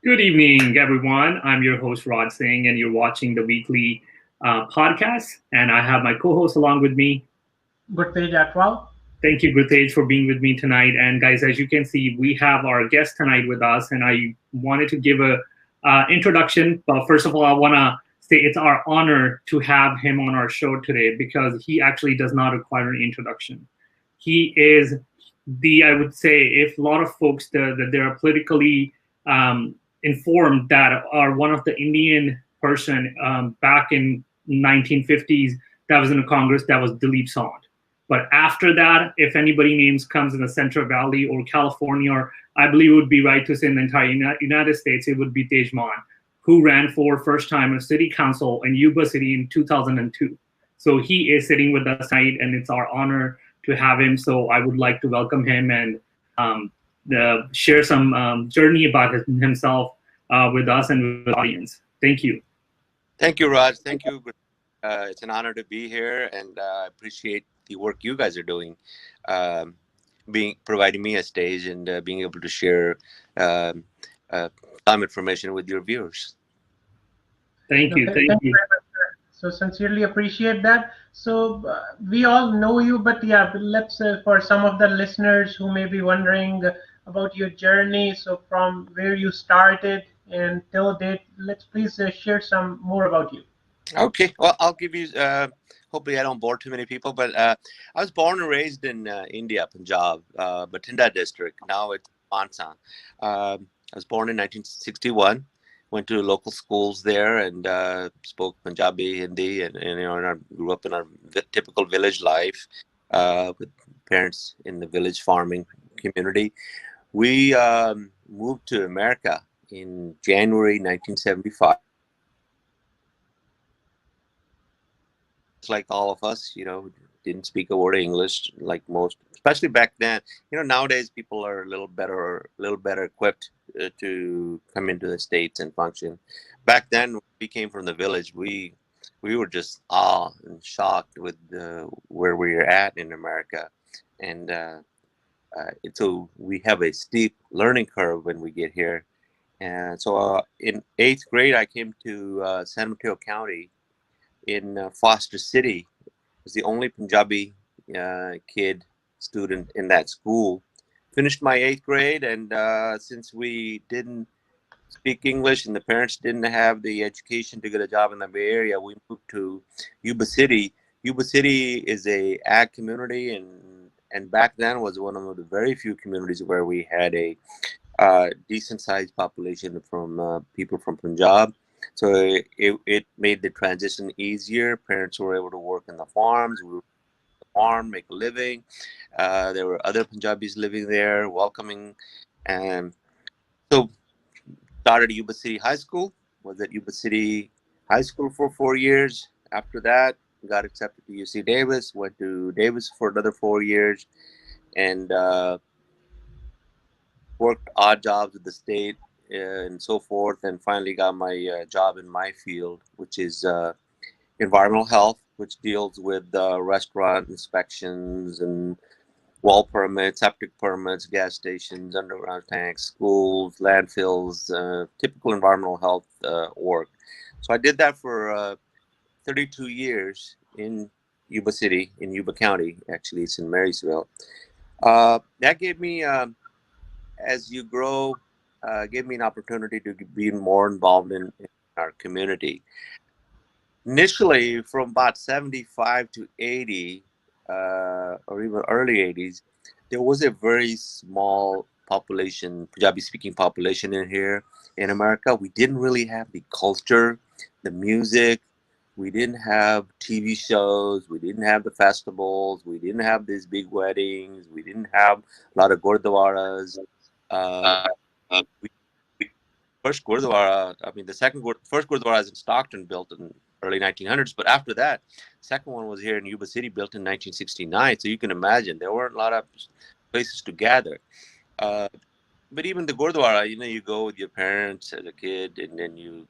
Good evening, everyone. I'm your host, Rod Singh, and you're watching the weekly podcast. And I have my co host along with me. Gurtej Atwal. Thank you, Gurtej, for being with me tonight. And guys, as you can see, we have our guest tonight with us, and I wanted to give a introduction. But first of all, I want to say it's our honor to have him on our show today because he actually does not require an introduction. He is I would say, if a lot of folks that they are politically informed that are one of the Indian person back in 1950s that was in the Congress, that was Dilip Sant. But after that, if anybody names comes in the Central Valley or California, or I believe it would be right to say in the entire United States, it would be Tejman, who ran for first time in city council in Yuba City in 2002. So he is sitting with us tonight, and it's our honor to have him. So I would like to welcome him and share some journey about himself with us and with the audience. Thank you. Thank you, Raj. Thank you. It's an honor to be here, and I appreciate the work you guys are doing, providing me a stage and being able to share some information with your viewers. Thank you. Thank you very much, sir. So sincerely appreciate that. So we all know you, but yeah, let's for some of the listeners who may be wondering about your journey. So from where you started and till date, let's please share some more about you. Okay, well, I'll give you. Hopefully, I don't bore too many people, but I was born and raised in India, Punjab, Batinda district. Now it's Pansa. I was born in 1961. Went to local schools there and spoke Punjabi, Hindi, and I grew up in our typical village life with parents in the village farming community. We moved to America in January 1975. Like all of us, didn't speak a word of English like most, especially back then. Nowadays people are a little better equipped to come into the States and function. Back then, we came from the village. We were just awe and shocked with where we are at in America, and so we have a steep learning curve when we get here. And so in 8th grade, I came to San Mateo County in Foster City. Was the only Punjabi student in that school. Finished my 8th grade, and since we didn't speak English and the parents didn't have the education to get a job in the Bay Area, we moved to Yuba City. Yuba City is a ag community, and back then was one of the very few communities where we had a decent sized population from people from Punjab. So it made the transition easier. Parents were able to work in the farms. We were able to farm, make a living. There were other Punjabis living there, welcoming. And so started Yuba City High School. Was at Yuba City High School for 4 years. After that, got accepted to UC Davis. Went to Davis for another 4 years, and worked odd jobs with the state and so forth, and finally got my job in my field, which is environmental health, which deals with restaurant inspections and well permits, septic permits, gas stations, underground tanks, schools, landfills, typical environmental health work. So I did that for 32 years in Yuba City, in Yuba County. Actually, it's in Marysville. That gave me, as you grow, gave me an opportunity to be more involved in our community. Initially, from about 75 to 80, or even early 80s, there was a very small population, Punjabi-speaking population in here in America. We didn't really have the culture, the music. We didn't have TV shows. We didn't have the festivals. We didn't have these big weddings. We didn't have a lot of Gurdwaras. Uh, we, first Gurdwara, I mean, first Gurdwara is in Stockton, built in early 1900s. But after that, second one was here in Yuba City, built in 1969. So you can imagine there weren't a lot of places to gather. But even the Gurdwara, you go with your parents as a kid, and then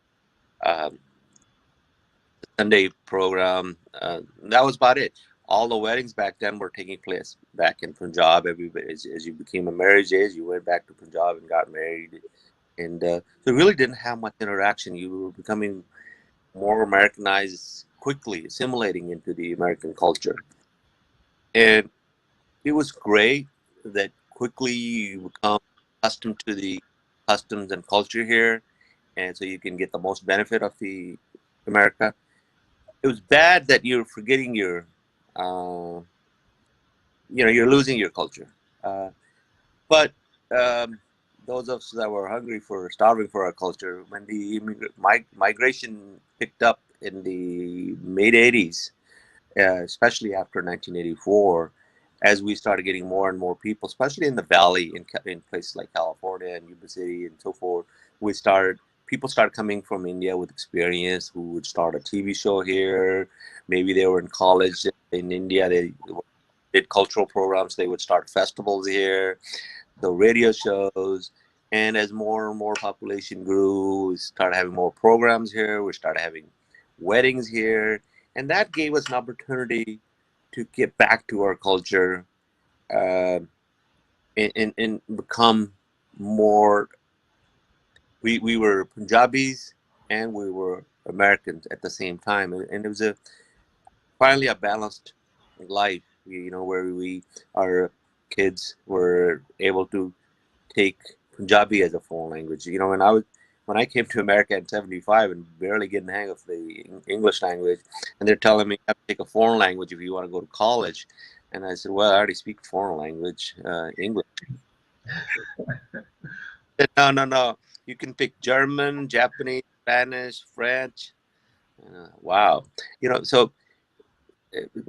um, Sunday program. That was about it. All the weddings back then were taking place back in Punjab. Everybody, as you became a marriage age, you went back to Punjab and got married. And so really didn't have much interaction. You were becoming more Americanized quickly, assimilating into the American culture. And it was great that quickly you become accustomed to the customs and culture here, and so you can get the most benefit of the America. It was bad that you're forgetting your, uh, you're losing your culture. But those of us that were hungry for, starving for our culture, when the migration picked up in the mid '80s, especially after 1984, as we started getting more and more people, especially in the valley, in places like California and Yuba City and so forth, people started coming from India with experience who would start a TV show here. Maybe they were in college in India. They did cultural programs. They would start festivals here, the radio shows. And as more and more population grew, we started having more programs here. We started having weddings here. And that gave us an opportunity to get back to our culture, uh, and become more. We were Punjabis and we were Americans at the same time. And it was finally a balanced life, where our kids were able to take Punjabi as a foreign language. When I came to America in '75 and barely getting the hang of the English language, and they're telling me I have to take a foreign language if you want to go to college, and I said, well, I already speak foreign language, English. Said, no, no, no. You can pick German, Japanese, Spanish, French. Wow. So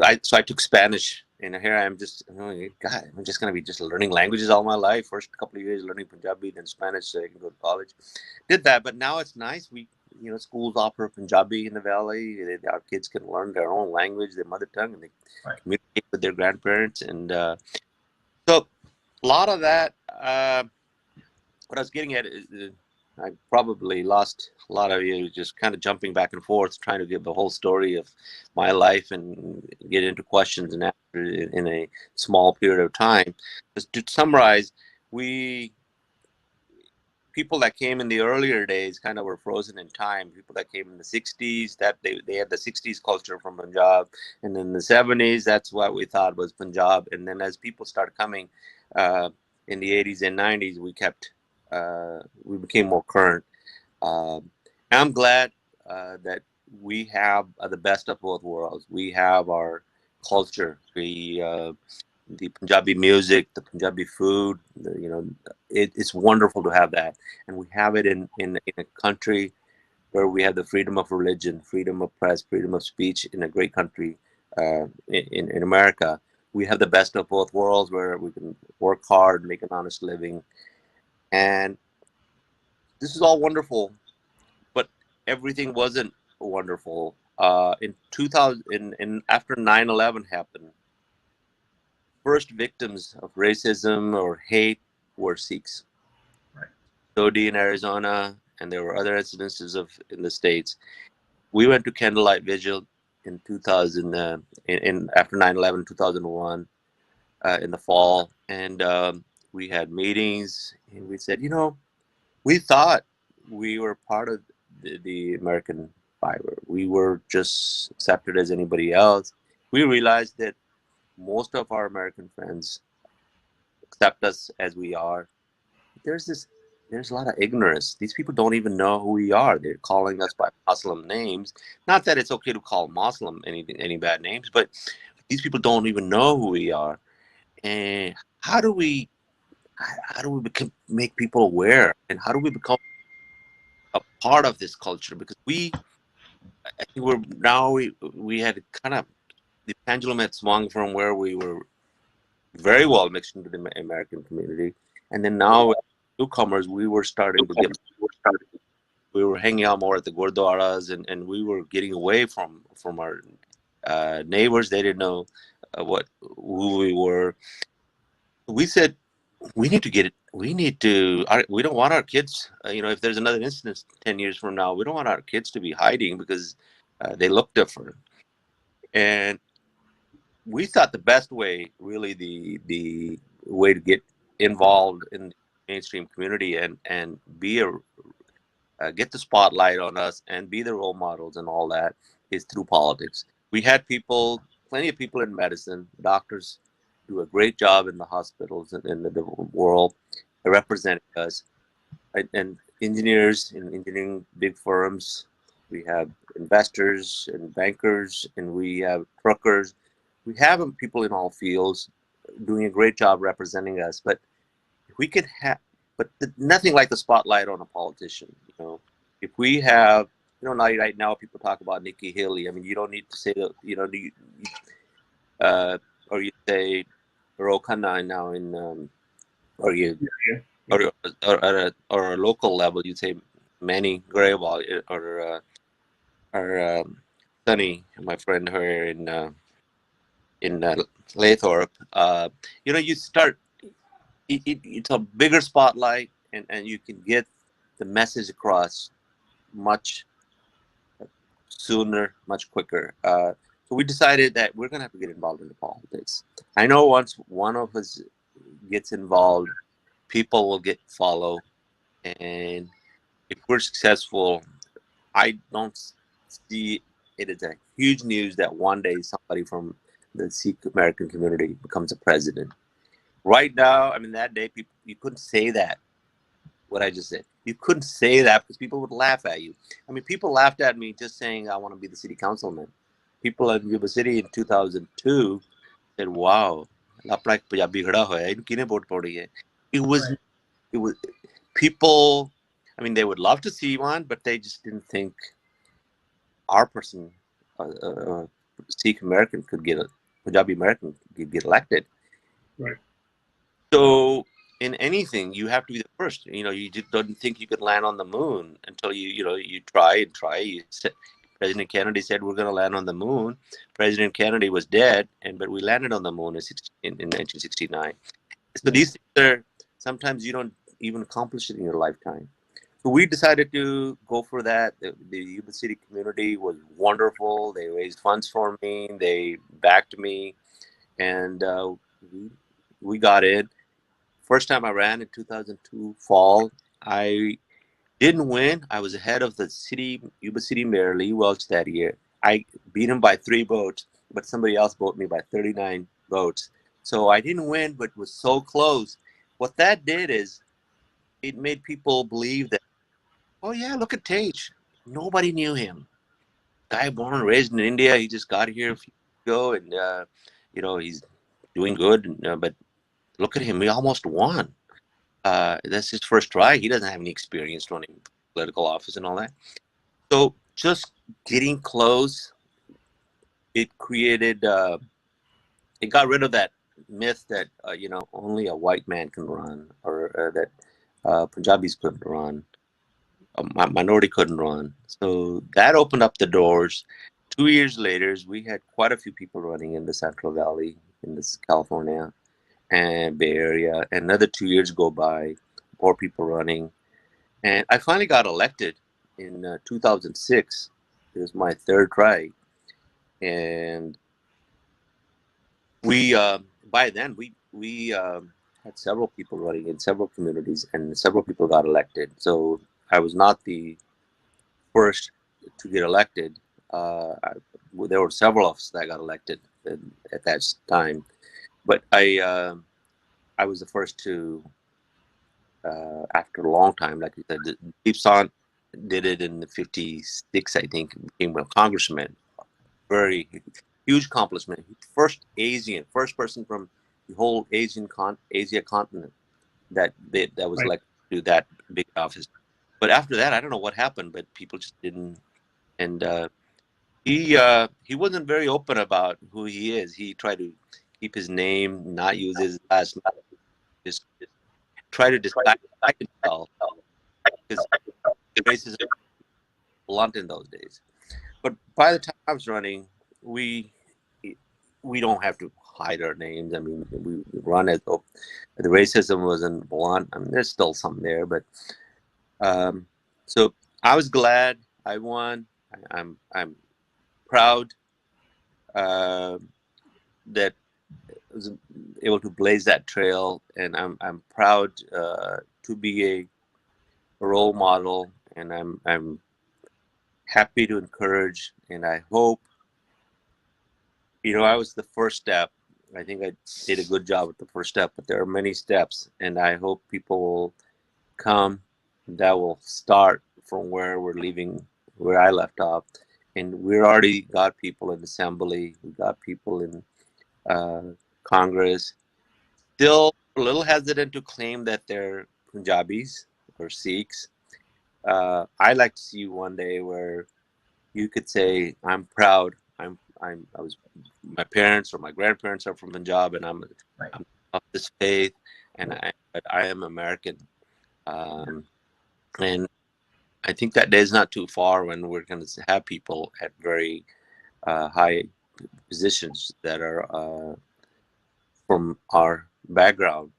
I took Spanish, and here I am just, God, I'm just going to be just learning languages all my life. First couple of years learning Punjabi, then Spanish, so I can go to college. Did that, but now it's nice. Schools offer Punjabi in the valley. Our kids can learn their own language, their mother tongue, and they communicate with their grandparents. And so a lot of that, what I was getting at is, I probably lost a lot of you just kind of jumping back and forth, trying to give the whole story of my life and get into questions and answers in a small period of time. Just to summarize, people that came in the earlier days kind of were frozen in time. People that came in the '60s, that they had the '60s culture from Punjab, and in the '70s, that's what we thought was Punjab. And then as people started coming in the '80s and '90s, we became more current. I'm glad that we have the best of both worlds. We have our culture, the Punjabi music, the Punjabi food. It's wonderful to have that, and we have it in a country where we have the freedom of religion, freedom of press, freedom of speech in a great country, in America. We have the best of both worlds, where we can work hard, make an honest living, and this is all wonderful, but everything wasn't wonderful. In 2000, after 9/11 happened, first victims of racism or hate were Sikhs. Right. Dodi in Arizona, and there were other incidences in the States. We went to candlelight vigil in 2000, after 9/11, 2001, in the fall, and we had meetings, and we said, we thought we were part of the American fiber. We were just accepted as anybody else. We realized that most of our American friends accept us as we are. There's a lot of ignorance. These people don't even know who we are. They're calling us by Muslim names. Not that it's okay to call Muslim any bad names, but these people don't even know who we are. And how do we make people aware, and how do we become a part of this culture? Because I think we had kind of, the pendulum had swung from where we were very well mixed into the American community, and then now newcomers, we were we were hanging out more at the Gurdwaras, and we were getting away from our neighbors. They didn't know who we were. We said we need to get it. We don't want our kids. If there's another incident 10 years from now, we don't want our kids to be hiding because they look different. And we thought the best way, really, the way to get involved in mainstream community and be get the spotlight on us and be the role models and all that is through politics. We had people, plenty of people in medicine, doctors do a great job in the hospitals and in the world representing us, right? And engineers in engineering big firms. We have investors and bankers, and we have truckers. We have people in all fields doing a great job representing us. But if we could have, but nothing like the spotlight on a politician. You know, if we have, you know, right now people talk about Nikki Haley. I mean, you don't need to say that. You know, or you say Rokana now in, or you. Yeah. Or a local level, you'd say Manny Grewal or Sunny, my friend, her in Laythorpe. You know, you start. It's a bigger spotlight, and you can get the message across much sooner, much quicker. So we decided that we're gonna have to get involved in the politics. I know once one of us gets involved, people will follow, and if we're successful, I don't see it as a huge news that one day somebody from the Sikh American community becomes a president. Right now, I mean, that day, people, you couldn't say that, what I just said. You couldn't say that because people would laugh at you. I mean, people laughed at me just saying I want to be the city councilman. People in Yuba City in 2002 said, wow, it was, it was people, I mean, they would love to see one, but they just didn't think our person, Sikh American, could get Punjabi American could get elected. Right. So in anything, you have to be the first. You know, you just don't think you could land on the moon until you try and try. President Kennedy said we're going to land on the moon. President Kennedy was dead, but we landed on the moon in 1969. So these things are sometimes you don't even accomplish it in your lifetime. So we decided to go for that. The Yuba City community was wonderful. They raised funds for me. They backed me, and we got in. First time I ran in 2002 fall, I didn't win. I was ahead of the Yuba City Mayor Lee Welch that year. I beat him by 3 votes, but somebody else voted me by 39 votes. So I didn't win, but was so close. What that did is it made people believe that, oh yeah, look at Tej. Nobody knew him. Guy born and raised in India. He just got here a few years ago, and he's doing good. But look at him. He almost won. That's his first try. He doesn't have any experience running political office and all that. So just getting close, it created. It got rid of that myth that only a white man can run, or that Punjabis couldn't run. Minority couldn't run. So that opened up the doors. 2 years later, we had quite a few people running in the Central Valley, in this California and Bay Area. Another 2 years go by, more people running. And I finally got elected in 2006. It was my third try. And we, by then, we had several people running in several communities, and several people got elected. So I was not the first to get elected. There were several of us that got elected at that time, but I was the first to, after a long time, like you said, Deep San did it in '56, I think, became a congressman. Very huge accomplishment. First person from the whole Asia continent that was elected to that big office. But after that, I don't know what happened, but people just didn't. And he wasn't very open about who he is. He tried to keep his name, not use his last name, just try to disguise himself, because racism was blunt in those days. But by the time I was running, we don't have to hide our names. I mean, we run as though the racism wasn't blunt. I mean, there's still some there, but so I was glad I won. I'm proud that was able to blaze that trail, and I'm proud to be a role model, and I'm happy to encourage, and I hope, I was the first step. I think I did a good job with the first step, but there are many steps, and I hope people will come that will start from where we're leaving, where I left off. And we're already got people in assembly, we got people in Congress, still a little hesitant to claim that they're Punjabis or Sikhs. I like to see one day where you could say, "I'm proud. I was. My parents or my grandparents are from Punjab, and I'm of this faith, and but I am American." And I think that day is not too far when we're going to have people at very high positions that are from our background.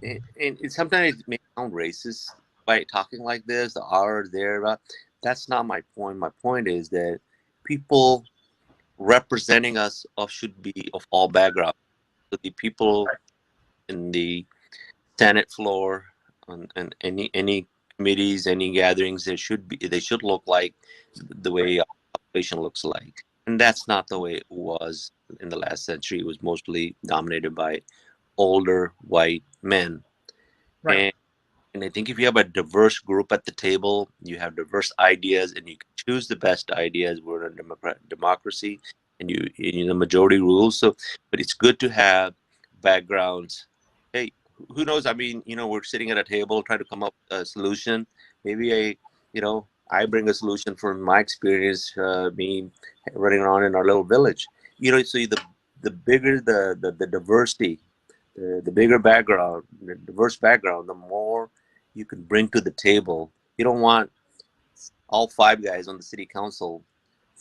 And sometimes it may sound racist by talking like this, the R there. That's not my point. My point is that people representing us should be of all backgrounds. So the people in the Senate floor and any committees, any gatherings, they should look like the way our population looks like. And that's not the way it was in the last century. It was mostly dominated by older white men. Right. And I think if you have a diverse group at the table, you have diverse ideas, and you can choose the best ideas. We're in a democracy, and the majority rules. So, but it's good to have backgrounds. Hey, who knows? I mean, we're sitting at a table trying to come up with a solution. Maybe I bring a solution from my experience, me running around in our little village. So the bigger the diversity, the bigger background, the diverse background, the more you can bring to the table. You don't want all five guys on the city council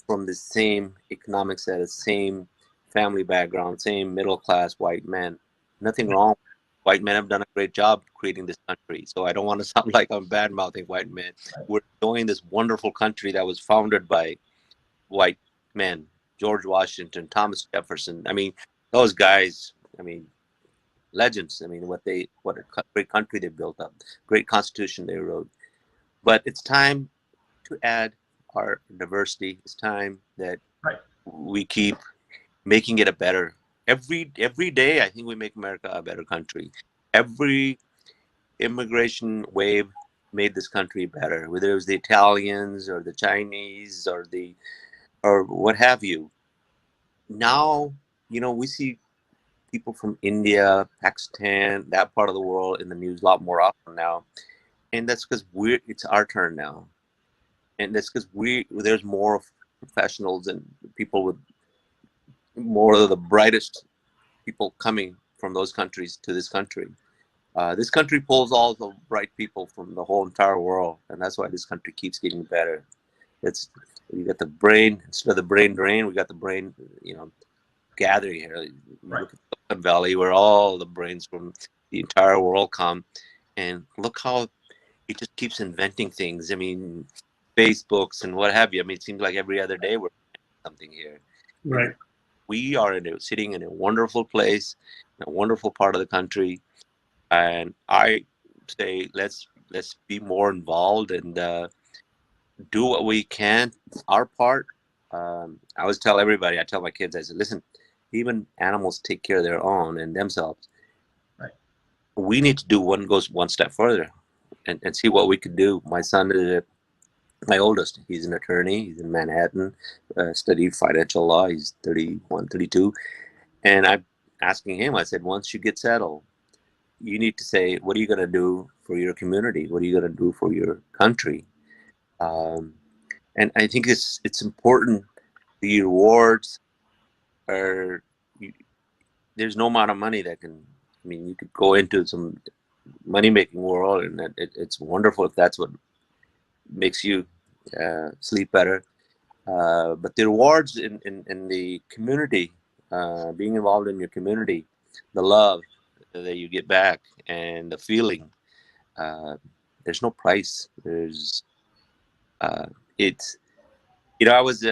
from the same economic status, same family background, same middle class white men. Nothing wrong. White men have done a great job creating this country. So I don't want to sound like I'm bad mouthing white men. We're enjoying this wonderful country that was founded by white men. George Washington, Thomas Jefferson. I mean, those guys, legends. What a great country they built up, great constitution they wrote. But it's time to add our diversity. It's time that we keep making it a better. Every day, I think we make America a better country. Every immigration wave made this country better, whether it was the Italians or the Chinese or what have you. Now, we see people from India, Pakistan, that part of the world in the news a lot more often now. And that's because it's our turn now. And that's because there's more professionals and people with more of the brightest people coming from those countries to this country. This country pulls all the bright people from the whole entire world, and that's why this country keeps getting better. We got the brain, instead of the brain drain, we got the brain, gathering here. You look at Silicon Valley, where all the brains from the entire world come, and look how it just keeps inventing things. Facebooks and what have you. It seems like every other day we're something here. Right. We are sitting in a wonderful place, in a wonderful part of the country, and I say let's be more involved and do what we can, our part. I always tell everybody, I tell my kids, I said, listen, even animals take care of their own and themselves. Right. We need to do one step further and see what we could do. My son is my oldest. He's an attorney. He's in Manhattan, studied financial law. He's 31, 32. And I'm asking him, I said, once you get settled, you need to say, what are you going to do for your community? What are you going to do for your country? And I think it's important. The rewards are, there's no amount of money that can, you could go into some money-making world, and it's wonderful if that's what makes you sleep better. But the rewards in the community, being involved in your community, the love that you get back, and the feeling, there's no price. There's it's I was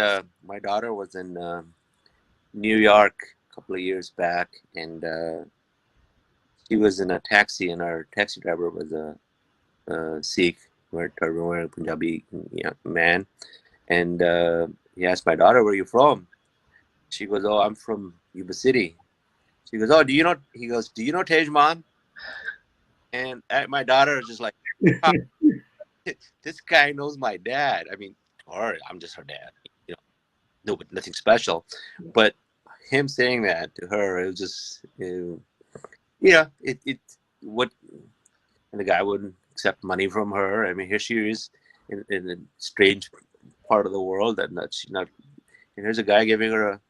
my daughter was in New York couple of years back, and she was in a taxi, and our taxi driver was a Sikh, wearing Punjabi man, and he asked my daughter, "Where are you from?" She goes, "Oh, I'm from Yuba City." She goes, "Oh, do you know?" He goes, "Do you know Tejman?" And my daughter is just like, "Wow, this guy knows my dad." I mean, or I'm just her dad, no, but nothing special. But him saying that to her, it was just, what, and the guy wouldn't accept money from her. I mean, here she is in a strange part of the world she's not, and here's a guy giving her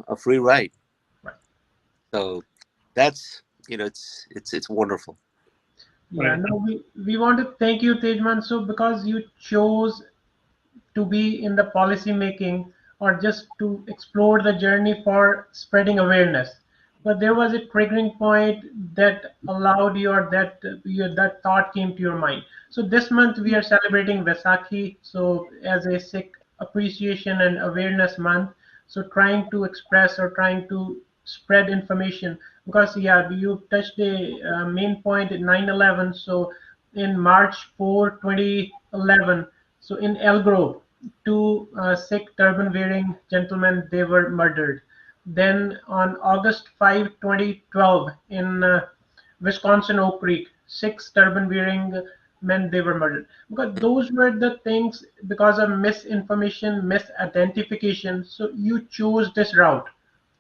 a free ride. Right. So that's, it's wonderful. Yeah, no, we want to thank you, Tejman. So because you chose to be in the policy making or just to explore the journey for spreading awareness, but there was a triggering point that allowed you, or that thought came to your mind. So this month we are celebrating Vaisakhi, so as a Sikh appreciation and awareness month, so trying to express or trying to spread information, because yeah, you touched a main point at 9/11. So in March 4, 2011, so in Elgrove, two Sikh turban-wearing gentlemen, they were murdered. Then on August 5, 2012, in Wisconsin Oak Creek, six turban-wearing men, they were murdered. Because those were the things, because of misinformation, misidentification. So you chose this route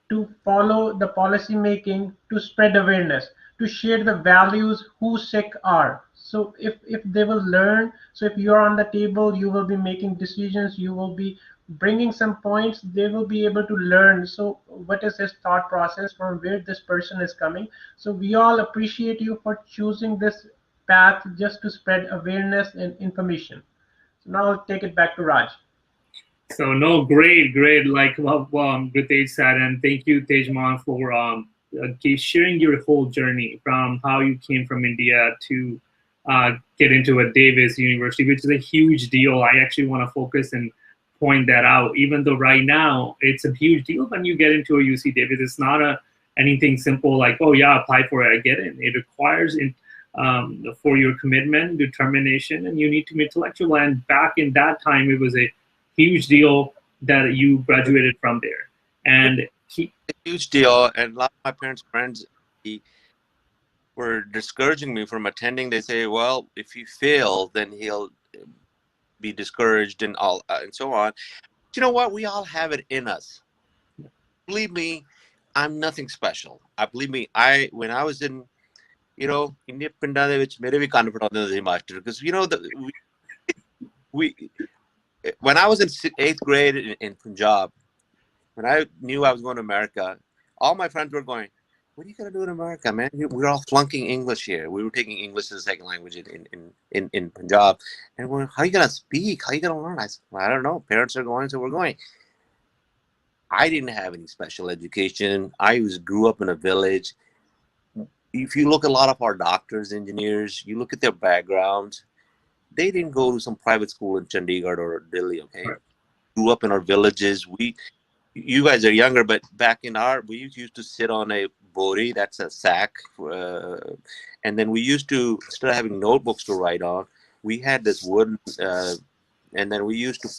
to follow the policy making, to spread awareness, to share the values who Sikh are. So if they will learn, so if you're on the table, you will be making decisions, you will be bringing some points, they will be able to learn. So what is his thought process, from where this person is coming. So we all appreciate you for choosing this path just to spread awareness and information. So now I'll take it back to Raj. So no, great, like what Tej said, and thank you, Tejman, for sharing your whole journey from how you came from India to get into a Davis University, which is a huge deal. I actually want to focus and point that out. Even though right now it's a huge deal when you get into a UC Davis, it's not anything simple like, oh yeah, apply for it, I get it. It requires for your commitment, determination, and you need to be intellectual. And back in that time, it was a huge deal that you graduated from there. And a huge deal. And a lot of my parents' friends were discouraging me from attending. They say, well, if you fail, then he'll be discouraged and all and so on. But you know what? We all have it in us. Believe me, I'm nothing special. Believe me, when I was in, India ਪਿੰਡਾਂ ਦੇ ਵਿੱਚ ਮੇਰੇ ਵੀ ਕੰਨ ਫਟਾਉਂਦੇ ਸੀ master, because we when I was in 8th grade in Punjab, when I knew I was going to America, all my friends were going, what are you going to do in America, man? We're all flunking English here. We were taking English as a second language in Punjab. And we're, how are you going to speak? How are you going to learn? I said, well, I don't know. Parents are going, so we're going. I didn't have any special education. I grew up in a village. If you look at a lot of our doctors, engineers, you look at their backgrounds, they didn't go to some private school in Chandigarh or Delhi, okay? Right. Grew up in our villages. You guys are younger, but back in we used to sit on a bori, that's a sack, and then we used to, instead of having notebooks to write on, we had this wood, and then we used to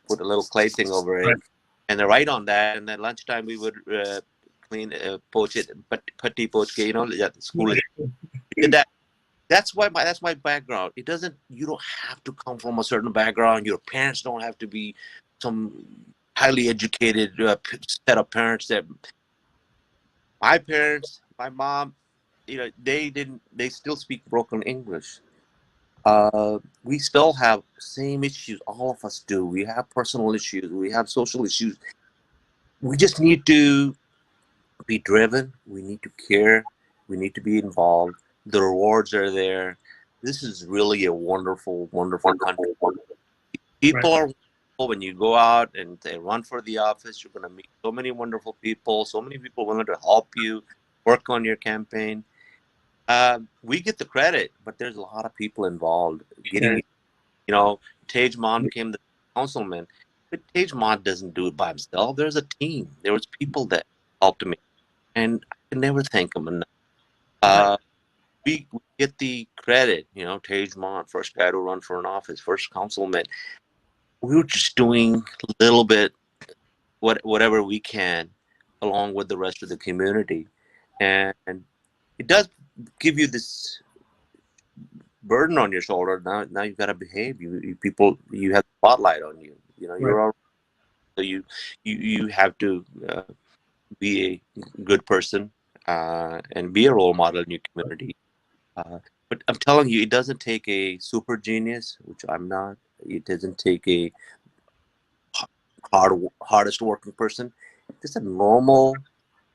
put a little clay thing over it, right, and then write on that, and then lunchtime we would clean, poach it, patti poach ke, school. We did that. That's my background. You don't have to come from a certain background. Your parents don't have to be some highly educated set of parents. That my parents, my mom, they still speak broken English. We still have same issues. All of us do. We have personal issues. We have social issues. We just need to be driven. We need to care. We need to be involved. The rewards are there. This is really a wonderful, wonderful country. People are wonderful. When you go out and they run for the office, you're going to meet so many wonderful people, so many people willing to help you, work on your campaign. We get the credit, but there's a lot of people involved. Tejman became the councilman, but Tejman doesn't do it by himself. There's a team. There was people that helped him. and I can never thank them enough. We get the credit, you know, Tej Mont, first guy to run for an office, first councilman. We were just doing a little bit, whatever we can, along with the rest of the community, and it does give you this burden on your shoulder. Now you've got to behave. You have the spotlight on you. You know, you're all, so you have to be a good person and be a role model in your community. But I'm telling you, it doesn't take a super genius, which I'm not. It doesn't take a hardest working person. Just a normal,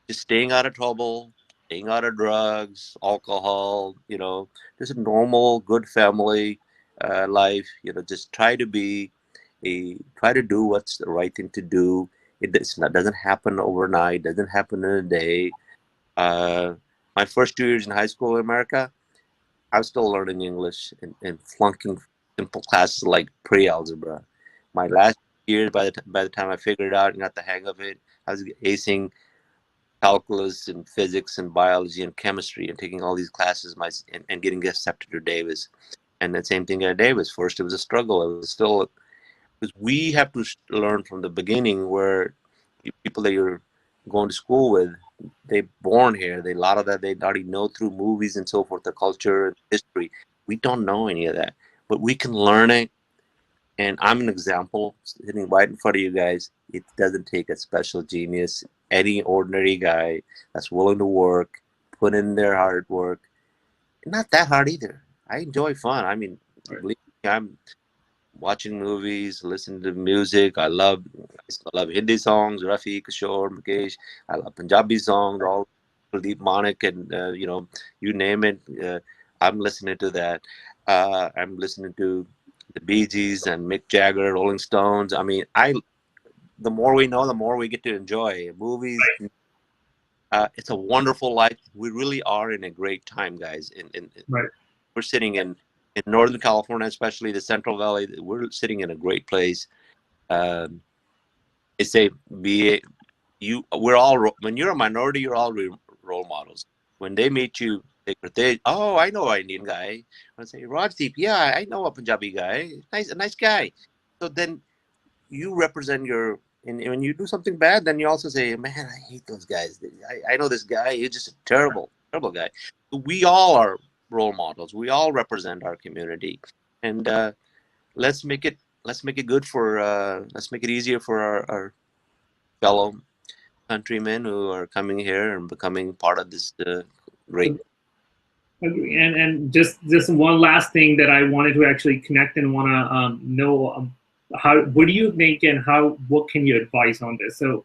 just staying out of trouble, staying out of drugs, alcohol. You know, just a normal, good family life. You know, just try to do what's the right thing to do. Doesn't happen overnight. Doesn't happen in a day. My first 2 years in high school in America, I was still learning English and flunking simple classes like pre-algebra. My last year, by the time I figured it out and got the hang of it, I was acing calculus and physics and biology and chemistry and taking all these classes and getting accepted to Davis. And the same thing at Davis. First, it was a struggle. It was still, because we have to learn from the beginning where people that you're going to school with, they're born here. A lot of that they already know through movies and so forth, the culture and history. We don't know any of that, but we can learn it. And I'm an example sitting right in front of you guys. It doesn't take a special genius. Any ordinary guy that's willing to work, put in their hard work. Not that hard either. I enjoy fun. I mean, I'm watching movies, listening to music. I love Hindi songs, Rafi, Kishore, Mukesh. I love Punjabi songs, all Deep Manik, and you know, you name it. I'm listening to that. I'm listening to the Bee Gees and Mick Jagger, Rolling Stones. I mean, the more we know, the more we get to enjoy movies. It's a wonderful life. We really are in a great time, guys. We're sitting in Northern California, especially the Central Valley. We're sitting in a great place. They say we're all, when you're a minority, you're all role models. When they meet you, oh, I know an Indian guy. I say, Rajdeep, yeah, I know a Punjabi guy. A nice guy. So then you represent and when you do something bad, then you also say, man, I hate those guys. I know this guy. He's just a terrible guy. We all are role models. We all represent our community, and let's make it good for let's make it easier for our fellow countrymen who are coming here and becoming part of this great. And just one last thing that I wanted to actually connect and want to know, what do you think and what can you advise on this? So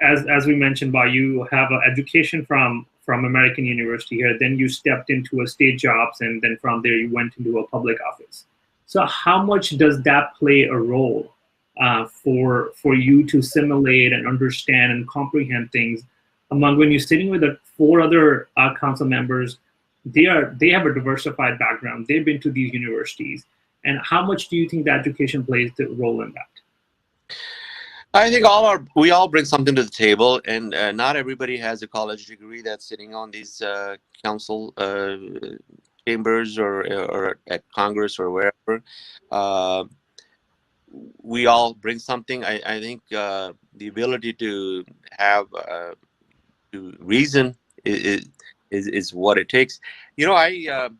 as we mentioned, you have an education from American University here, then you stepped into a state jobs, and then from there you went into a public office. So how much does that play a role for you to assimilate and understand and comprehend things among when you're sitting with the 4 other council members? They have a diversified background. They've been to these universities. And how much do you think the education plays the role in that? I think we all bring something to the table, and not everybody has a college degree that's sitting on these council chambers or at Congress or wherever. We all bring something. I think the ability to have to reason is what it takes. You know, I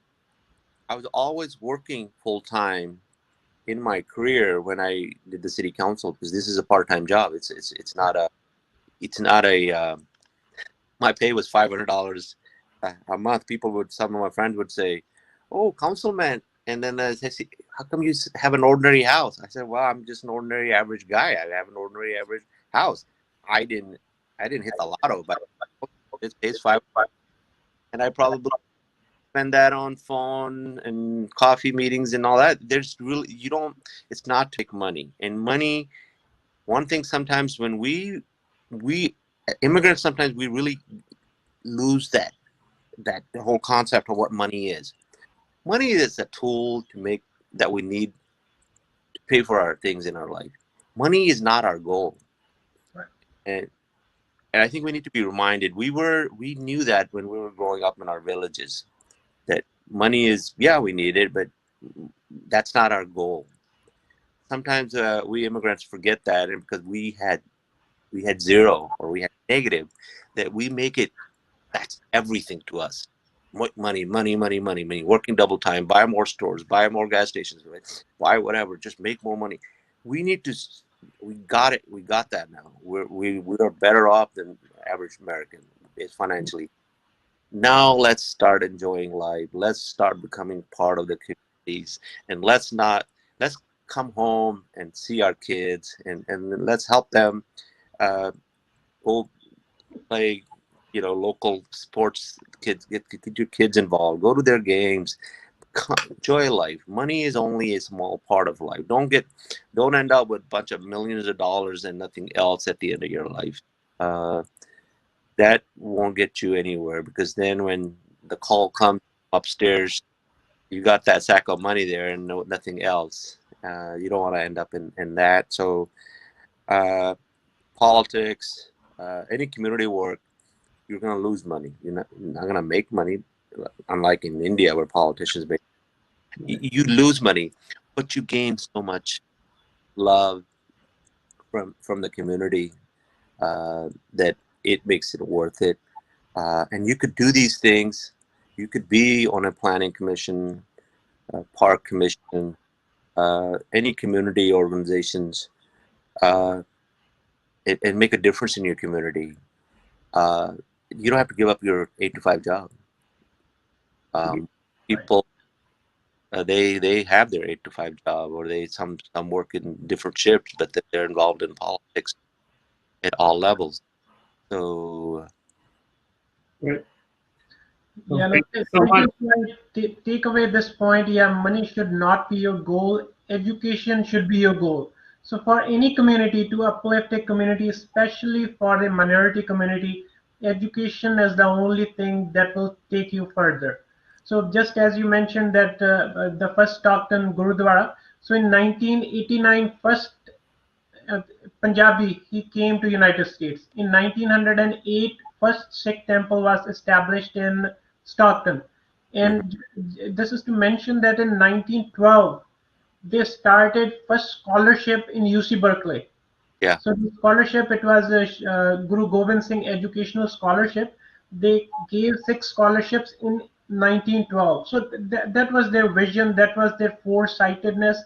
was always working full time in my career when I did the city council, because this is a part-time job. It's not a my pay was $500 a month. Some of my friends would say, "Oh, councilman," and then they say, "How come you have an ordinary house?" I said, "Well, I'm just an ordinary average guy. I have an ordinary average house. I didn't hit the lotto, but it pays $500, and I probably spend that on phone and coffee meetings and all that." There's really, it's not to make money. And money, one thing sometimes when we immigrants, sometimes we really lose that the whole concept of what money is. Money is a tool that we need to pay for our things in our life. Money is not our goal. Right. And And I think we need to be reminded. We knew that when we were growing up in our villages, that money is, yeah, we need it, but that's not our goal. Sometimes we immigrants forget that, and because we had zero or we had negative, that we make it, that's everything to us. Money, money, money, money, money. Working double time, buy more stores, buy more gas stations, right? Buy whatever, just make more money. We need to. We got it. We got that now. We are better off than average American is financially. Now let's start enjoying life. Let's start becoming part of the communities, and let's come home and see our kids, and let's help them uh, go play, local sports. Kids get your kids involved. Go to their games. Enjoy life. Money is only a small part of life. Don't end up with a bunch of millions of dollars and nothing else at the end of your life. Uh, that won't get you anywhere, because then when the call comes upstairs, you got that sack of money there and nothing else. You don't want to end up in that. So uh, politics, any community work, you're going to lose money. You're not going to make money, unlike in India where politicians make. You lose money, but you gain so much love from the community that it makes it worth it. And you could do these things. You could be on a planning commission, park commission, any community organizations, uh, and make a difference in your community. You don't have to give up your 8 to 5 job. People, they have their 8 to 5 job, or some work in different shifts, but they're involved in politics at all levels. So Right. Yeah, no, Thank you so thank much. you. Take away this point. Yeah, money should not be your goal. Education should be your goal. So for any community to uplift a community, especially for the minority community, education is the only thing that will take you further. So just as you mentioned that the first Stockton Gurudwara. So in 1989, first uh, Punjabi, he came to United States. In 1908, first Sikh temple was established in Stockton. And this is to mention that in 1912, they started first scholarship in UC Berkeley. yeah. So the scholarship, it was a Guru Gobind Singh Educational Scholarship. They gave 6 scholarships in 1912. So that was their vision, that was their foresightedness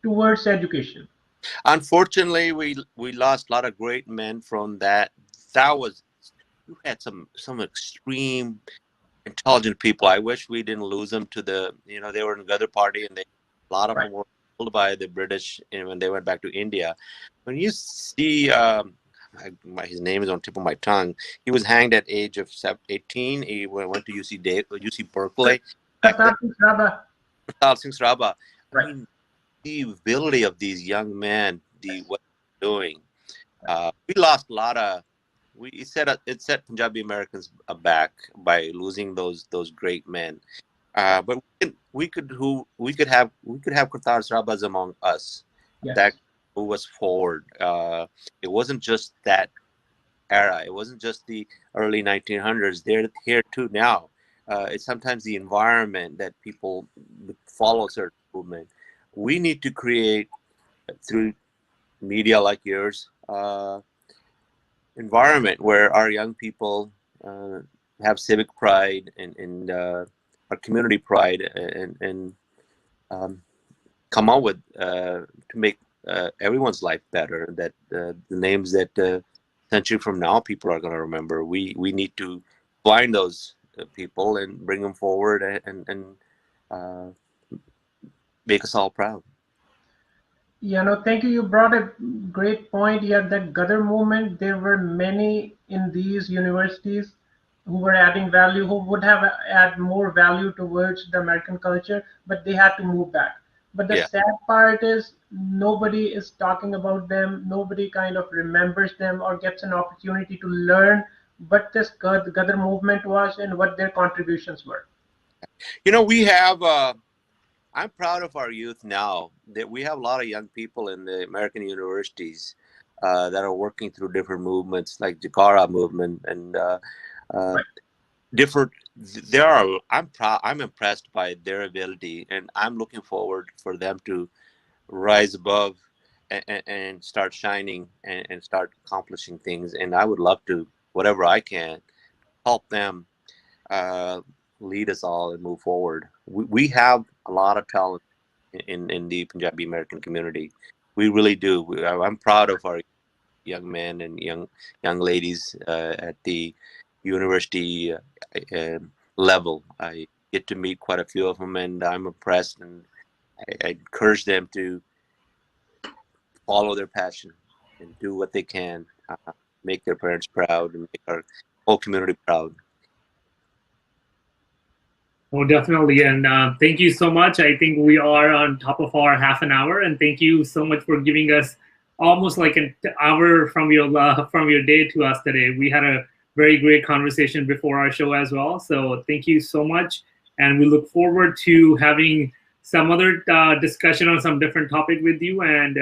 towards education. Unfortunately, we lost a lot of great men from that. That was, you had some extreme intelligent people. I wish we didn't lose them to they were in the other party, and a lot of Right. them were killed by the British when they went back to India. When you see, his name is on the tip of my tongue. He was hanged at age of 18. He went to UC Berkeley back then. Kartar Singh Sraba. Prasad Singh Sraba. I Right. mean, the ability of these young men, what they're doing. We lost a lot of. It set Punjabi Americans aback by losing those great men. But we could have Kartar Sarabas among us. That Yes. who was forward. It wasn't just that era. It wasn't just the early 1900s. They're here too now. It's sometimes the environment that people follow certain movement. We need to create through media like yours. Environment where our young people uh, have civic pride and our community pride, and um, come up with to make everyone's life better. That the names that century from now people are going to remember. We need to find those people and bring them forward, and uh, make us all proud. Yeah, no, thank you. You brought a great point. Yeah, that Gadar movement, there were many in these universities who were adding value, who would have add more value towards the American culture, but they had to move back. But the Yeah. sad part is nobody is talking about them. Nobody kind of remembers them or gets an opportunity to learn what this Gadar movement was and what their contributions were. We have. I'm proud of our youth now that we have a lot of young people in the American universities that are working through different movements like Jakara movement and different. I'm impressed by their ability, and I'm looking forward for them to rise above and start shining and start accomplishing things. And I would love to, whatever I can, help them lead us all and move forward. We have a lot of talent in the Punjabi American community. We really do. I'm proud of our young men and young ladies at the university level. I get to meet quite a few of them, and I'm impressed, and I encourage them to follow their passion and do what they can, make their parents proud and make our whole community proud. Oh, definitely. And thank you so much. I think we are on top of our half an hour, and thank you so much for giving us almost like an hour from your day to us today. We had a very great conversation before our show as well. So thank you so much. And we look forward to having some other discussion on some different topic with you. And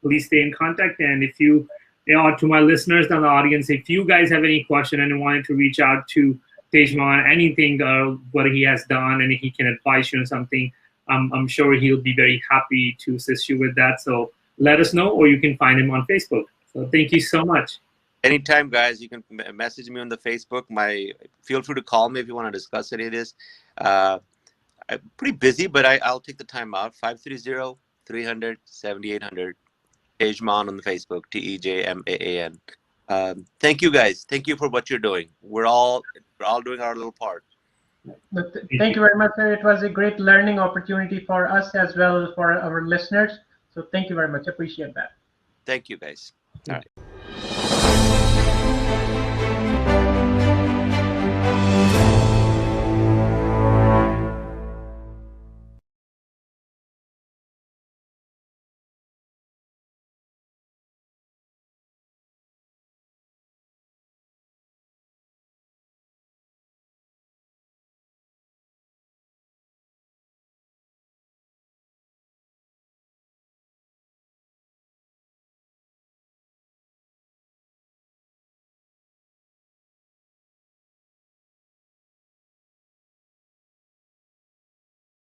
please stay in contact. And if you know, to my listeners in the audience, if you guys have any question and wanted to reach out to Tejman, anything what he has done, and he can advise you on something, I'm sure he'll be very happy to assist you with that. So let us know, or you can find him on Facebook. So thank you so much. Anytime, guys, you can message me on the Facebook. Feel free to call me if you want to discuss any of this. I'm pretty busy, but I'll take the time out. 530-300-7800. Tejman on the Facebook. TEJMAAN. Thank you, guys. Thank you for what you're doing. We're all doing our little part. Thank you very much, sir. It was a great learning opportunity for us as well for our listeners. So thank you very much. Appreciate that. Thank you, guys. All right.